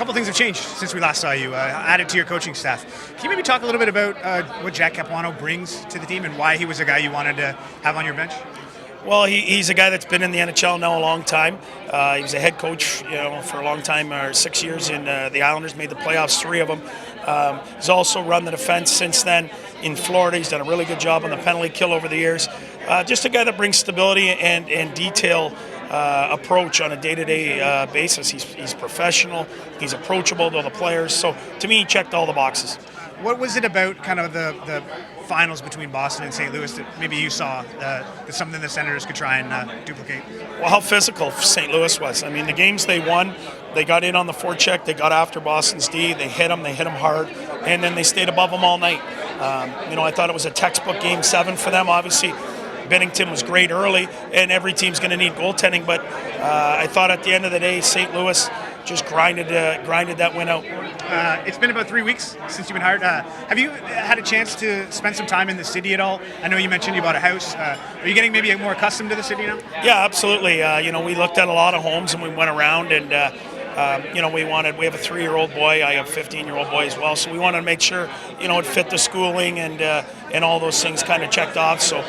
couple things have changed since we last saw you, added to your coaching staff. Can you maybe talk a little bit about what Jack Capuano brings to the team and why he was a guy you wanted to have on your bench? Well, he's a guy that's been in the NHL now a long time. He was a head coach, for a long time, 6 years in the Islanders, made the playoffs, 3 of them. He's also run the defense since then in Florida. He's done a really good job on the penalty kill over the years. Just a guy that brings stability and detail approach on a day-to-day basis. He's professional. He's approachable to the players. So to me, he checked all the boxes. What was it about kind of the finals between Boston and St. Louis that maybe you saw that something the Senators could try and duplicate? Well, how physical St. Louis was. I mean, the games they won, they got in on the forecheck, they got after Boston's D, they hit them hard, and then they stayed above them all night. I thought it was a textbook Game 7 for them. Obviously, Bennington was great early, and every team's going to need goaltending, but I thought at the end of the day, St. Louis just grinded that win out. It's been about 3 weeks since you've been hired. Have you had a chance to spend some time in the city at all? I know you mentioned you bought a house. Are you getting maybe more accustomed to the city now? Yeah, absolutely. We looked at a lot of homes and we went around and we have a 3-year-old boy. I have a 15-year-old boy as well. So we wanted to make sure, it fit the schooling and all those things kind of checked off. So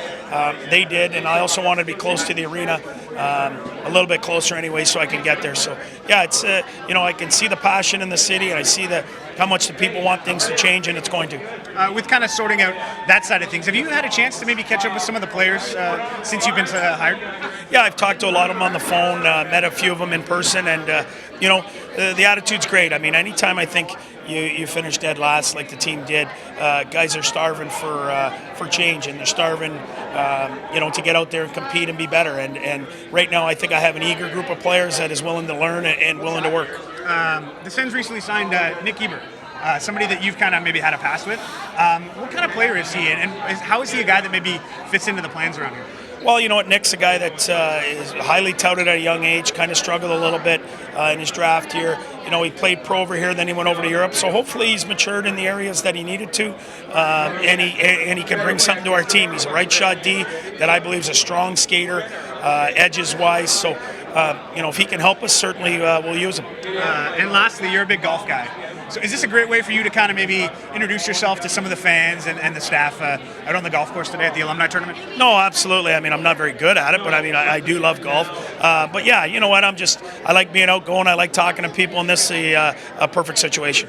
they did. And I also wanted to be close to the arena, a little bit closer anyway, so I can get there. So yeah, it's, I can see the passion in the city and I see how much the people want things to change, and it's going to. With kind of sorting out that side of things, have you had a chance to maybe catch up with some of the players since you've been hired? Yeah, I've talked to a lot of them on the phone, met a few of them in person, and the attitude's great. I mean, anytime I think you finish dead last like the team did, guys are starving for change, and they're starving to get out there and compete and be better. And right now I think I have an eager group of players that is willing to learn and willing to work. The Sens recently signed Nick Ebert, somebody that you've kind of maybe had a past with. What kind of player is he, and how is he a guy that maybe fits into the plans around here? Well, you know what, Nick's a guy that is highly touted at a young age, kind of struggled a little bit in his draft year. He played pro over here, then he went over to Europe. So hopefully he's matured in the areas that he needed to, and he can bring something to our team. He's a right shot D that I believe is a strong skater, edges-wise. So, if he can help us, certainly we'll use him. And lastly, you're a big golf guy. So is this a great way for you to kind of maybe introduce yourself to some of the fans and the staff out on the golf course today at the Alumni Tournament? No, absolutely. I mean, I'm not very good at it, but I do love golf. But yeah, you know what? I like being outgoing. I like talking to people, and this is a perfect situation.